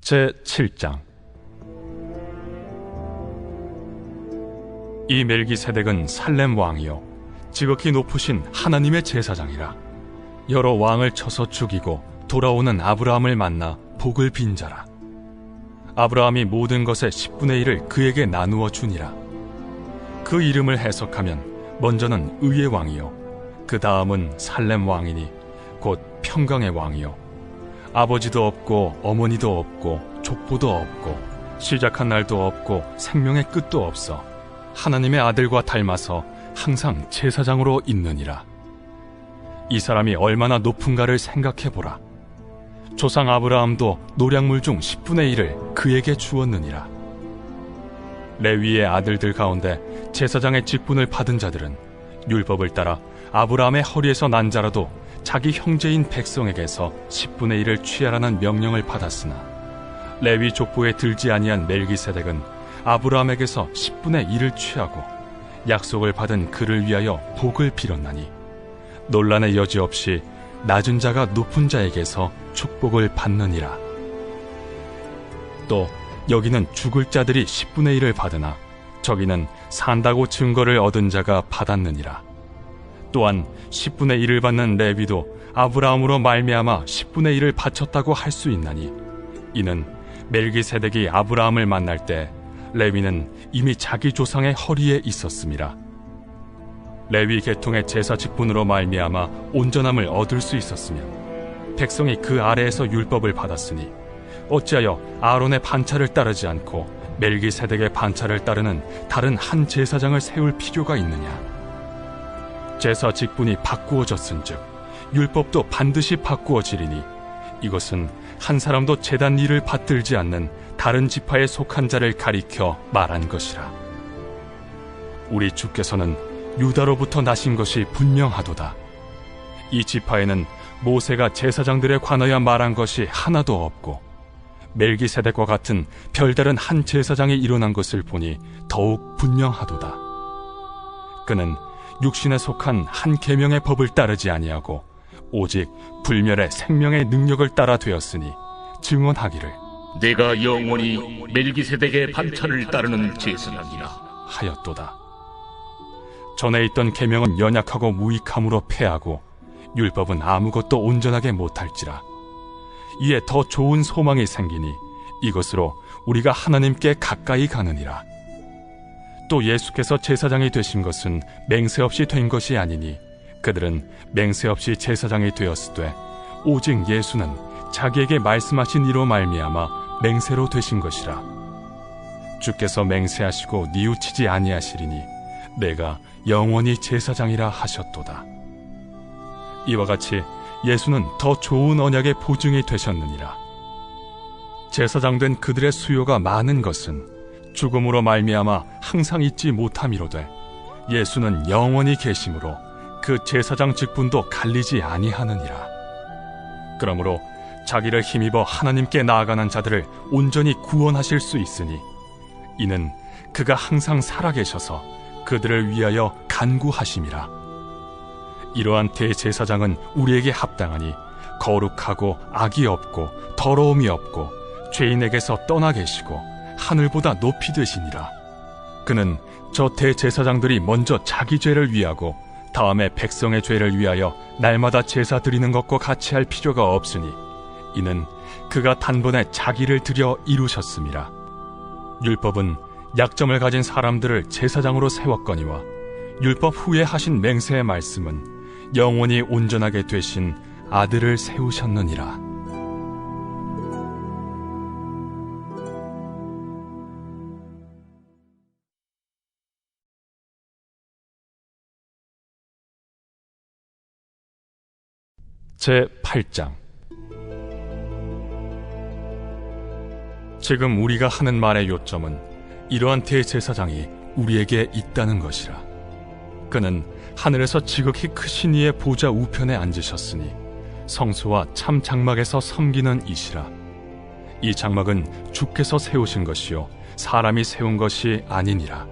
제7장. 이 멜기세덱은 살렘 왕이요 지극히 높으신 하나님의 제사장이라. 여러 왕을 쳐서 죽이고 돌아오는 아브라함을 만나 복을 빈 자라. 아브라함이 모든 것의 10분의 1을 그에게 나누어 주니라. 그 이름을 해석하면 먼저는 의의 왕이요 그 다음은 살렘 왕이니 곧 평강의 왕이요 아버지도 없고 어머니도 없고 족보도 없고 시작한 날도 없고 생명의 끝도 없어 하나님의 아들과 닮아서 항상 제사장으로 있느니라. 이 사람이 얼마나 높은가를 생각해보라. 조상 아브라함도 노량물 중 10분의 1을 그에게 주었느니라. 레위의 아들들 가운데 제사장의 직분을 받은 자들은 율법을 따라 아브라함의 허리에서 난 자라도 자기 형제인 백성에게서 10분의 1을 취하라는 명령을 받았으나 레위 족보에 들지 아니한 멜기세덱은 아브라함에게서 10분의 1을 취하고 약속을 받은 그를 위하여 복을 빌었나니 논란의 여지 없이 낮은 자가 높은 자에게서 축복을 받느니라. 또 여기는 죽을 자들이 10분의 1을 받으나 저기는 산다고 증거를 얻은 자가 받았느니라. 또한 10분의 1을 받는 레위도 아브라함으로 말미암아 10분의 1을 바쳤다고 할 수 있나니 이는 멜기세덱이 아브라함을 만날 때 레위는 이미 자기 조상의 허리에 있었음이라. 레위 계통의 제사 직분으로 말미암아 온전함을 얻을 수 있었으며 백성이 그 아래에서 율법을 받았으니 어찌하여 아론의 반차를 따르지 않고 멜기세덱의 반차를 따르는 다른 한 제사장을 세울 필요가 있느냐. 제사 직분이 바꾸어졌은즉 율법도 반드시 바꾸어지리니 이것은 한 사람도 제단 일을 받들지 않는 다른 지파에 속한 자를 가리켜 말한 것이라. 우리 주께서는 유다로부터 나신 것이 분명하도다. 이 지파에는 모세가 제사장들에 관하여 말한 것이 하나도 없고 멜기세덱과 같은 별다른 한 제사장이 일어난 것을 보니 더욱 분명하도다. 그는 육신에 속한 한 계명의 법을 따르지 아니하고 오직 불멸의 생명의 능력을 따라 되었으니 증언하기를 내가 영원히 멜기세덱의 반차를 따르는 제사장이라 하였도다. 전에 있던 계명은 연약하고 무익함으로 패하고 율법은 아무것도 온전하게 못할지라. 이에 더 좋은 소망이 생기니 이것으로 우리가 하나님께 가까이 가느니라. 또 예수께서 제사장이 되신 것은 맹세 없이 된 것이 아니니 그들은 맹세 없이 제사장이 되었으되 오직 예수는 자기에게 말씀하신 이로 말미암아 맹세로 되신 것이라. 주께서 맹세하시고 뉘우치지 아니하시리니 내가 영원히 제사장이라 하셨도다. 이와 같이 예수는 더 좋은 언약의 보증이 되셨느니라. 제사장 된 그들의 수요가 많은 것은 죽음으로 말미암아 항상 잊지 못함이로되 예수는 영원히 계심으로 그 제사장 직분도 갈리지 아니하느니라. 그러므로 자기를 힘입어 하나님께 나아가는 자들을 온전히 구원하실 수 있으니 이는 그가 항상 살아계셔서 그들을 위하여 간구하심이라. 이러한 대제사장은 우리에게 합당하니 거룩하고 악이 없고 더러움이 없고 죄인에게서 떠나 계시고 하늘보다 높이 되시니라. 그는 저 대제사장들이 먼저 자기 죄를 위하고 다음에 백성의 죄를 위하여 날마다 제사 드리는 것과 같이 할 필요가 없으니 이는 그가 단번에 자기를 드려 이루셨음이라. 율법은 약점을 가진 사람들을 제사장으로 세웠거니와 율법 후에 하신 맹세의 말씀은 영원히 온전하게 되신 아들을 세우셨느니라. 제8장. 지금 우리가 하는 말의 요점은 이러한 대제사장이 우리에게 있다는 것이라. 그는 하늘에서 지극히 크신 이의 보좌 우편에 앉으셨으니 성소와 참 장막에서 섬기는 이시라. 이 장막은 주께서 세우신 것이요 사람이 세운 것이 아니니라.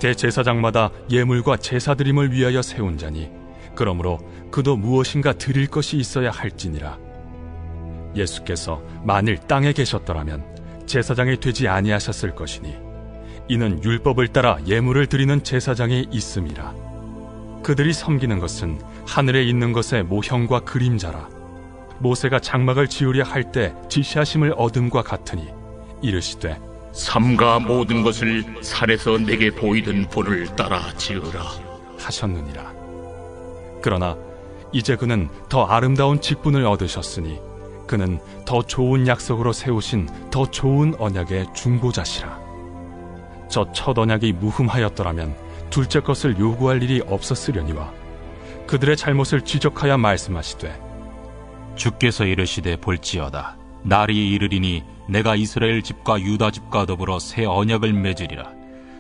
대제사장마다 예물과 제사드림을 위하여 세운 자니 그러므로 그도 무엇인가 드릴 것이 있어야 할지니라. 예수께서 만일 땅에 계셨더라면 제사장이 되지 아니하셨을 것이니 이는 율법을 따라 예물을 드리는 제사장이 있음이라. 그들이 섬기는 것은 하늘에 있는 것의 모형과 그림자라. 모세가 장막을 지으려 할 때 지시하심을 얻음과 같으니 이르시되 삼가 모든 것을 산에서 내게 보이던 본을 따라 지으라 하셨느니라. 그러나 이제 그는 더 아름다운 직분을 얻으셨으니 그는 더 좋은 약속으로 세우신 더 좋은 언약의 중보자시라. 저 첫 언약이 무흠하였더라면 둘째 것을 요구할 일이 없었으려니와 그들의 잘못을 지적하여 말씀하시되 주께서 이르시되 볼지어다 날이 이르리니 내가 이스라엘 집과 유다 집과 더불어 새 언약을 맺으리라.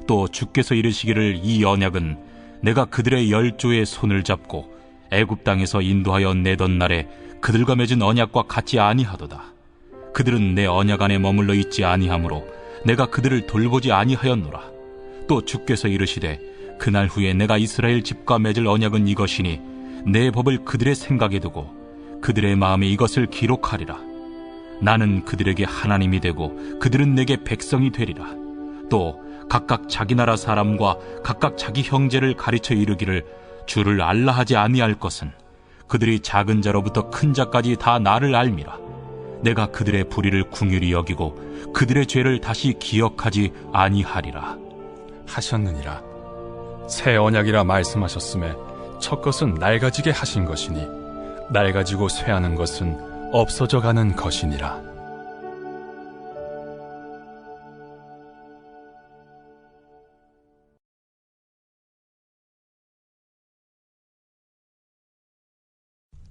또 주께서 이르시기를 이 언약은 내가 그들의 열조의 손을 잡고 애굽 땅에서 인도하여 내던 날에 그들과 맺은 언약과 같지 아니하도다. 그들은 내 언약 안에 머물러 있지 아니하므로 내가 그들을 돌보지 아니하였노라. 또 주께서 이르시되 그날 후에 내가 이스라엘 집과 맺을 언약은 이것이니 내 법을 그들의 생각에 두고 그들의 마음에 이것을 기록하리라. 나는 그들에게 하나님이 되고 그들은 내게 백성이 되리라. 또 각각 자기 나라 사람과 각각 자기 형제를 가르쳐 이르기를 주를 알라 하지 아니할 것은 그들이 작은 자로부터 큰 자까지 다 나를 알미라. 내가 그들의 불의를 궁휼히 여기고 그들의 죄를 다시 기억하지 아니하리라 하셨느니라. 새 언약이라 말씀하셨음에 첫 것은 낡아지게 하신 것이니 낡아지고 쇠하는 것은 없어져 가는 것이니라.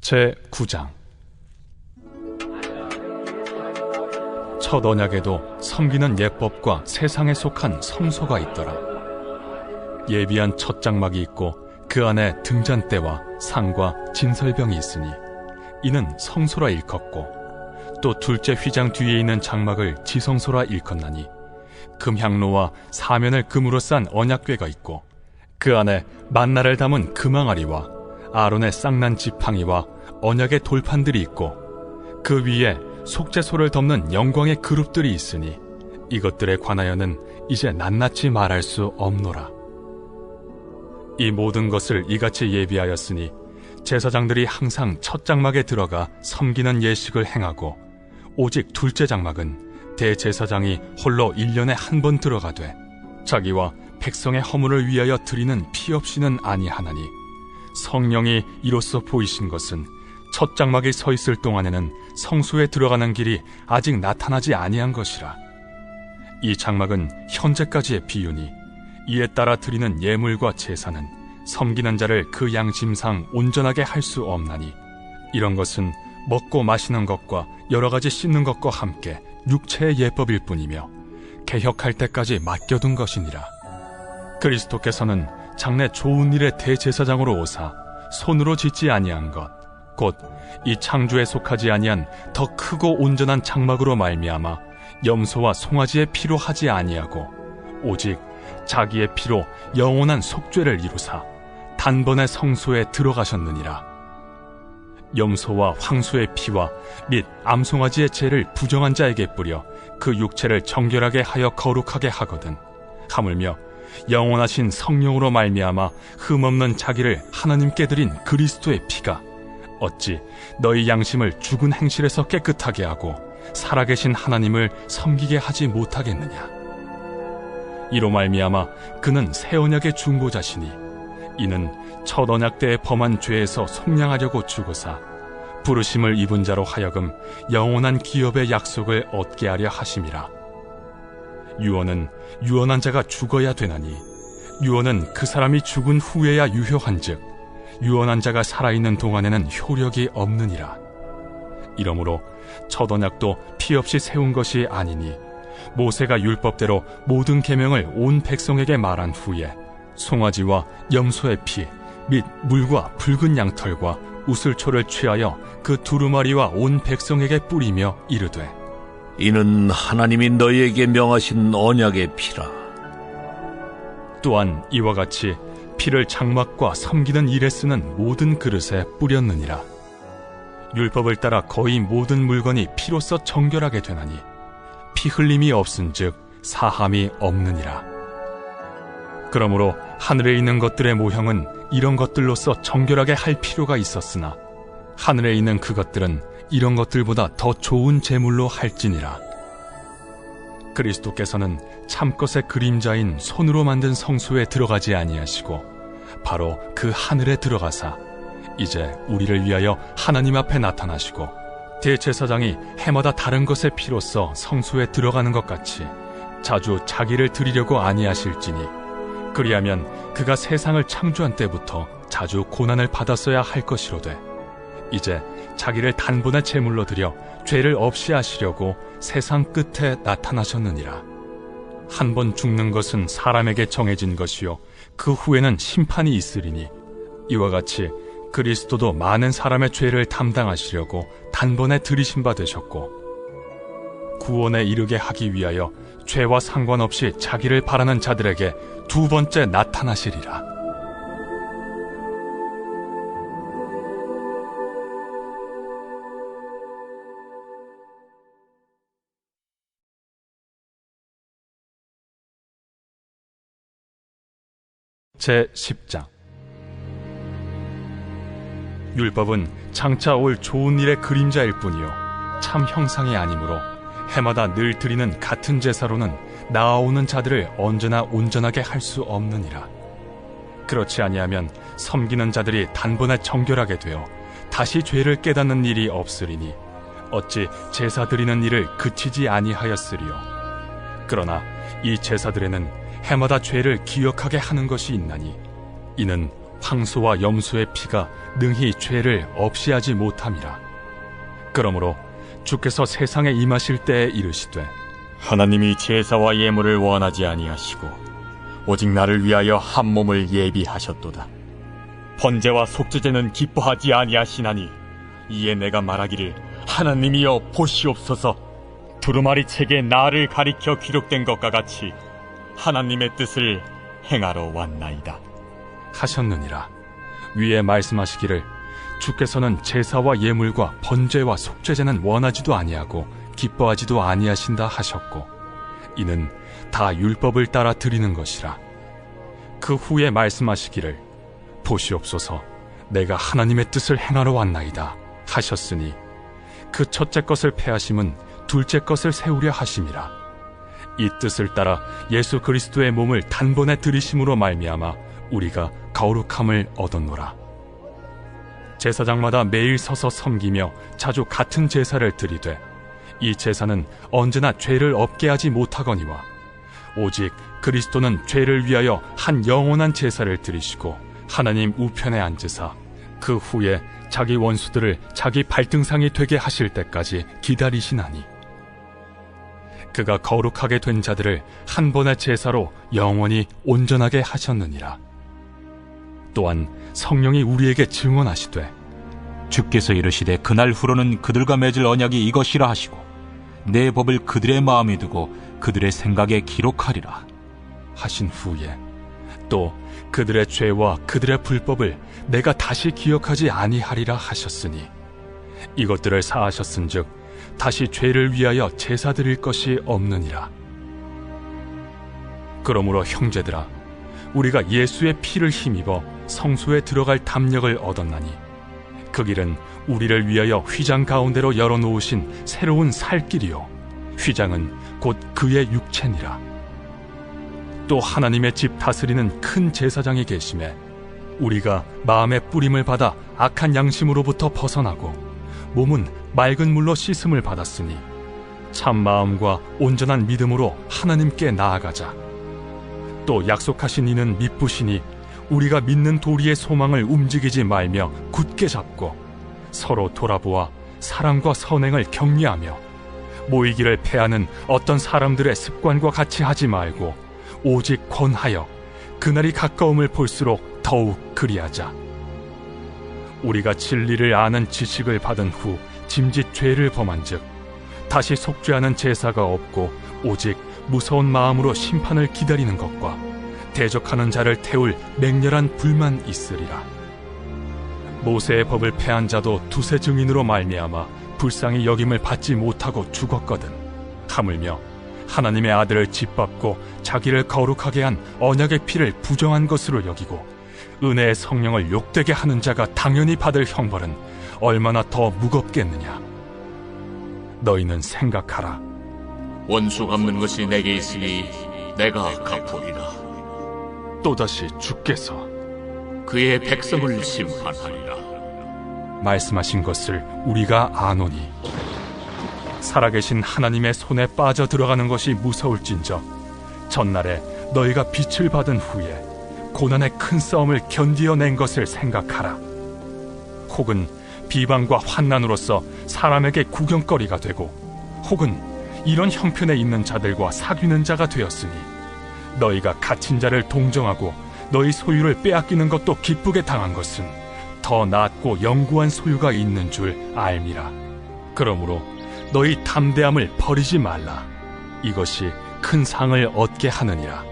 제 9장. 첫 언약에도 섬기는 예법과 세상에 속한 성소가 있더라. 예비한 첫 장막이 있고 그 안에 등잔대와 상과 진설병이 있으니 이는 성소라 일컫고, 또 둘째 휘장 뒤에 있는 장막을 지성소라 일컫나니 금향로와 사면을 금으로 싼 언약궤가 있고 그 안에 만나를 담은 금항아리와 아론의 쌍난 지팡이와 언약의 돌판들이 있고 그 위에 속죄소를 덮는 영광의 그룹들이 있으니 이것들에 관하여는 이제 낱낱이 말할 수 없노라. 이 모든 것을 이같이 예비하였으니 제사장들이 항상 첫 장막에 들어가 섬기는 예식을 행하고 오직 둘째 장막은 대제사장이 홀로 1년에 한 번 들어가되 자기와 백성의 허물을 위하여 드리는 피 없이는 아니하나니 성령이 이로써 보이신 것은 첫 장막에 서 있을 동안에는 성소에 들어가는 길이 아직 나타나지 아니한 것이라. 이 장막은 현재까지의 비유니 이에 따라 드리는 예물과 제사는 섬기는 자를 그 양심상 온전하게 할 수 없나니 이런 것은 먹고 마시는 것과 여러 가지 씻는 것과 함께 육체의 예법일 뿐이며 개혁할 때까지 맡겨둔 것이니라. 그리스도께서는 장래 좋은 일의 대제사장으로 오사 손으로 짓지 아니한 것 곧 이 창조에 속하지 아니한 더 크고 온전한 장막으로 말미암아 염소와 송아지의 피로 하지 아니하고 오직 자기의 피로 영원한 속죄를 이루사 단번에 성소에 들어가셨느니라. 염소와 황소의 피와 및 암송아지의 죄를 부정한 자에게 뿌려 그 육체를 정결하게 하여 거룩하게 하거든 하물며 영원하신 성령으로 말미암아 흠없는 자기를 하나님께 드린 그리스도의 피가 어찌 너희 양심을 죽은 행실에서 깨끗하게 하고 살아계신 하나님을 섬기게 하지 못하겠느냐. 이로 말미암아 그는 새 언약의 중보자시니 이는 첫 언약 때에 범한 죄에서 속량하려고 죽으사 부르심을 입은 자로 하여금 영원한 기업의 약속을 얻게 하려 하심이라. 유언은 유언한 자가 죽어야 되나니 유언은 그 사람이 죽은 후에야 유효한즉 유언한 자가 살아있는 동안에는 효력이 없느니라. 이러므로 첫 언약도 피 없이 세운 것이 아니니 모세가 율법대로 모든 계명을 온 백성에게 말한 후에 송아지와 염소의 피 및 물과 붉은 양털과 우슬초를 취하여 그 두루마리와 온 백성에게 뿌리며 이르되 이는 하나님이 너희에게 명하신 언약의 피라. 또한 이와 같이 피를 장막과 섬기는 일에 쓰는 모든 그릇에 뿌렸느니라. 율법을 따라 거의 모든 물건이 피로써 정결하게 되나니 피 흘림이 없은즉 사함이 없느니라. 그러므로 하늘에 있는 것들의 모형은 이런 것들로서 정결하게 할 필요가 있었으나 하늘에 있는 그것들은 이런 것들보다 더 좋은 제물로 할지니라. 그리스도께서는 참것의 그림자인 손으로 만든 성소에 들어가지 아니하시고 바로 그 하늘에 들어가사 이제 우리를 위하여 하나님 앞에 나타나시고 대제사장이 해마다 다른 것의 피로써 성소에 들어가는 것 같이 자주 자기를 드리려고 아니하실지니 그리하면 그가 세상을 창조한 때부터 자주 고난을 받았어야 할 것이로되 이제 자기를 단번에 제물로 드려 죄를 없이 하시려고 세상 끝에 나타나셨느니라. 한 번 죽는 것은 사람에게 정해진 것이요 그 후에는 심판이 있으리니 이와 같이 그리스도도 많은 사람의 죄를 담당하시려고 단번에 들이신 바 되셨고 구원에 이르게 하기 위하여 죄와 상관없이 자기를 바라는 자들에게 두 번째 나타나시리라. 제10장 율법은 장차 올 좋은 일의 그림자일 뿐이요 참 형상이 아니므로 해마다 늘 드리는 같은 제사로는 나아오는 자들을 언제나 온전하게 할 수 없느니라. 그렇지 아니하면 섬기는 자들이 단번에 정결하게 되어 다시 죄를 깨닫는 일이 없으리니 어찌 제사 드리는 일을 그치지 아니하였으리요. 그러나 이 제사들에는 해마다 죄를 기억하게 하는 것이 있나니 이는 황소와 염소의 피가 능히 죄를 없이 하지 못함이라. 그러므로 주께서 세상에 임하실 때에 이르시되 하나님이 제사와 예물을 원하지 아니하시고 오직 나를 위하여 한 몸을 예비하셨도다. 번제와 속죄제는 기뻐하지 아니하시나니 이에 내가 말하기를 하나님이여 보시옵소서. 두루마리 책에 나를 가리켜 기록된 것과 같이 하나님의 뜻을 행하러 왔나이다 하셨느니라. 위에 말씀하시기를 주께서는 제사와 예물과 번제와 속죄제는 원하지도 아니하고 기뻐하지도 아니하신다 하셨고 이는 다 율법을 따라 드리는 것이라. 그 후에 말씀하시기를 보시옵소서 내가 하나님의 뜻을 행하러 왔나이다 하셨으니 그 첫째 것을 패하심은 둘째 것을 세우려 하심이라. 이 뜻을 따라 예수 그리스도의 몸을 단번에 들이심으로 말미암아 우리가 거룩함을 얻었노라. 제사장마다 매일 서서 섬기며 자주 같은 제사를 드리되 이 제사는 언제나 죄를 없게 하지 못하거니와 오직 그리스도는 죄를 위하여 한 영원한 제사를 드리시고 하나님 우편에 앉으사 그 후에 자기 원수들을 자기 발등상이 되게 하실 때까지 기다리시나니 그가 거룩하게 된 자들을 한 번의 제사로 영원히 온전하게 하셨느니라. 또한 성령이 우리에게 증언하시되 주께서 이르시되 그날 후로는 그들과 맺을 언약이 이것이라 하시고 내 법을 그들의 마음에 두고 그들의 생각에 기록하리라 하신 후에 또 그들의 죄와 그들의 불법을 내가 다시 기억하지 아니하리라 하셨으니 이것들을 사하셨은즉 다시 죄를 위하여 제사 드릴 것이 없느니라. 그러므로 형제들아 우리가 예수의 피를 힘입어 성소에 들어갈 담력을 얻었나니 그 길은 우리를 위하여 휘장 가운데로 열어놓으신 새로운 살 길이요 휘장은 곧 그의 육체니라. 또 하나님의 집 다스리는 큰 제사장이 계심에 우리가 마음의 뿌림을 받아 악한 양심으로부터 벗어나고 몸은 맑은 물로 씻음을 받았으니 참 마음과 온전한 믿음으로 하나님께 나아가자. 또 약속하신 이는 미쁘시니 우리가 믿는 도리의 소망을 움직이지 말며 굳게 잡고 서로 돌아보아 사랑과 선행을 격려하며 모이기를 패하는 어떤 사람들의 습관과 같이 하지 말고 오직 권하여 그날이 가까움을 볼수록 더욱 그리하자. 우리가 진리를 아는 지식을 받은 후 짐짓 죄를 범한즉 다시 속죄하는 제사가 없고 오직 무서운 마음으로 심판을 기다리는 것과 대적하는 자를 태울 맹렬한 불만 있으리라. 모세의 법을 폐한 자도 두세 증인으로 말미암아 불쌍히 여김을 받지 못하고 죽었거든. 하물며 하나님의 아들을 짓밟고 자기를 거룩하게 한 언약의 피를 부정한 것으로 여기고 은혜의 성령을 욕되게 하는 자가 당연히 받을 형벌은 얼마나 더 무겁겠느냐. 너희는 생각하라. 원수 갚는 것이 내게 있으니 내가 갚으리라. 또다시 주께서 그의 백성을 심판하리라. 말씀하신 것을 우리가 아노니 살아계신 하나님의 손에 빠져 들어가는 것이 무서울진저 전날에 너희가 빛을 받은 후에 고난의 큰 싸움을 견디어낸 것을 생각하라. 혹은 비방과 환난으로서 사람에게 구경거리가 되고 혹은 이런 형편에 있는 자들과 사귀는 자가 되었으니 너희가 갇힌 자를 동정하고 너희 소유를 빼앗기는 것도 기쁘게 당한 것은 더 낫고 영구한 소유가 있는 줄 알미라. 그러므로 너희 담대함을 버리지 말라. 이것이 큰 상을 얻게 하느니라.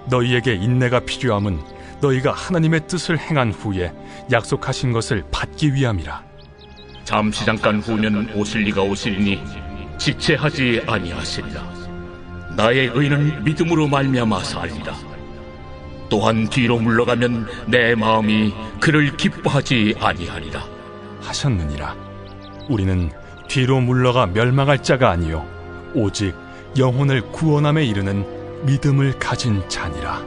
너희에게 인내가 필요함은 너희가 하나님의 뜻을 행한 후에 약속하신 것을 받기 위함이라. 잠시 잠깐 후면 오실 리가 오시리니 지체하지 아니하시리라. 나의 의는 믿음으로 말미암아 살리라. 또한 뒤로 물러가면 내 마음이 그를 기뻐하지 아니하리라 하셨느니라. 우리는 뒤로 물러가 멸망할 자가 아니요 오직 영혼을 구원함에 이르는 믿음을 가진 자니라.